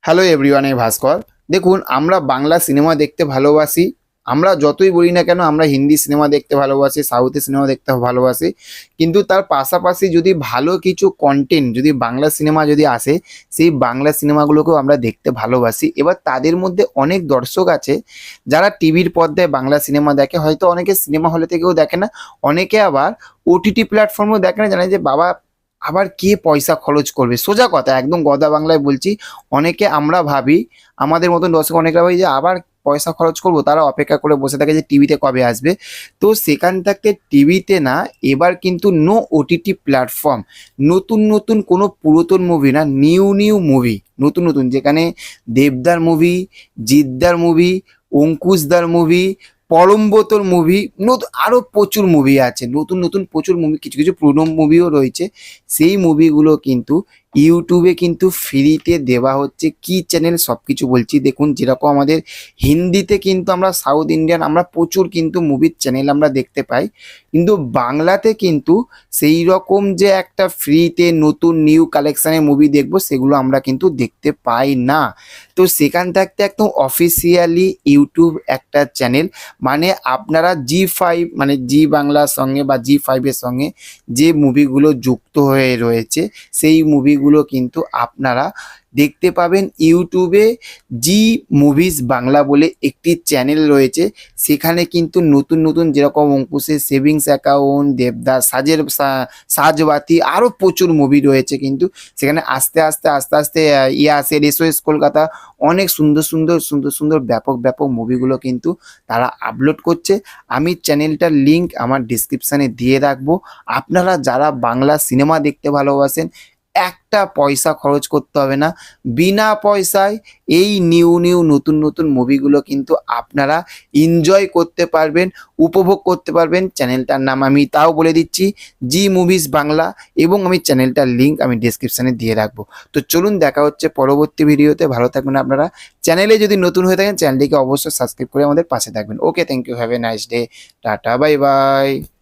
Hello everyone, আমি ভাস্কর। দেখুন, আমরা বাংলা সিনেমা দেখতে ভালোবাসি। আমরা যতই বলি না কেন, আমরা হিন্দি সিনেমা দেখতে ভালোবাসি, সাউথের সিনেমা দেখতে ভালোবাসি। কিন্তু তার পাশাপাশি যদি ভালো কিছু কন্টেন্ট যদি বাংলা সিনেমা যদি আসে, সেই বাংলা সিনেমাগুলোকেও আমরা দেখতে ভালোবাসি। এবার তাদের মধ্যে অনেক দর্শক আছে যারা টিভির পর্দায় বাংলা সিনেমা দেখে, হয়তো অনেকে সিনেমা হলে থেকেও দেখে না, অনেকে আবার ওটিটি প্ল্যাটফর্মেও দেখে না। জানে যে বাবা, আবার কে পয়সা খরচ করবে, সোজা কথা একদম গদা বাংলায় বলছি। অনেকে আমরা ভাবি, আমাদের মতন দর্শক অনেকরা ভাবি যে আবার পয়সা খরচ করব, তারা অপেক্ষা করে বসে থাকে যে টিভিতে কবে আসবে। তো সেখান থেকে টিভিতে না, এবার কিন্তু নো ওটিটি প্ল্যাটফর্ম, নতুন নতুন কোনো পুরাতন মুভি না, নিউ নিউ মুভি, নতুন নতুন, যেখানে দেবদার মুভি, জিদ্দার মুভি, অঙ্কুশদার মুভি, পরমব্রতর মুভি, নতুন আরও প্রচুর মুভি আছে, নতুন নতুন প্রচুর মুভি, কিছু কিছু পুরনো মুভিও রয়েছে। সেই মুভিগুলো কিন্তু ইউটিউবে কিন্তু ফ্রিতে দেওয়া হচ্ছে। কি চ্যানেল সব কিছু বলছি, দেখুন যেরকম আমাদের হিন্দিতে কিন্তু আমরা সাউথ ইন্ডিয়ান আমরা প্রচুর কিন্তু মুভির চ্যানেল আমরা দেখতে পাই, কিন্তু বাংলাতে কিন্তু সেই রকম যে একটা ফ্রিতে নতুন নিউ কালেকশানের মুভি দেখবো, সেগুলো আমরা কিন্তু দেখতে পাই না। তো সেখান থাকতে একদম অফিসিয়ালি ইউটিউব একটা চ্যানেল, মানে আপনারা জি5 মানে জি বাংলার সঙ্গে বা জি5-এর সঙ্গে যে মুভিগুলো যুক্ত হয়ে রয়েছে, সেই মুভিগুলো কিন্তু আপনারা দেখতে পাবেন ইউটিউবে। জি মুভিজ বাংলা বলে একটি চ্যানেল রয়েছে, সেখানে কিন্তু নতুন নতুন যেরকম অঙ্কুশের সেভিংস অ্যাকাউন্ট, দেবদাস, সাজবাতি, আরও প্রচুর মুভি রয়েছে। কিন্তু সেখানে আস্তে আস্তে আস্তে আস্তে ইয়াসের এসওএস কলকাতা, অনেক সুন্দর সুন্দর সুন্দর সুন্দর ব্যাপক ব্যাপক মুভিগুলো কিন্তু তারা আপলোড করছে। আমি চ্যানেলটার লিঙ্ক আমার ডিসক্রিপশানে দিয়ে রাখবো। আপনারা যারা বাংলা সিনেমা দেখতে ভালোবাসেন, একটা পয়সা খরচ করতে হবে না, বিনা পয়সায় এই নিউ নিউ নতুন নতুন মুভিগুলো কিন্তু আপনারা এনজয় করতে পারবেন, উপভোগ করতে পারবেন। চ্যানেলটার নাম আমি তাও বলে দিচ্ছি, জি মুভিজ বাংলা, এবং আমি চ্যানেলটার লিঙ্ক আমি ডিসক্রিপশানে দিয়ে রাখবো। তো চলুন, দেখা হচ্ছে পরবর্তী ভিডিওতে। ভালো থাকবেন আপনারা। চ্যানেলে যদি নতুন হয়ে থাকেন, চ্যানেলটিকে অবশ্যই সাবস্ক্রাইব করে আমাদের পাশে থাকবেন। Okay, thank you, have a nice day, tata, bye by.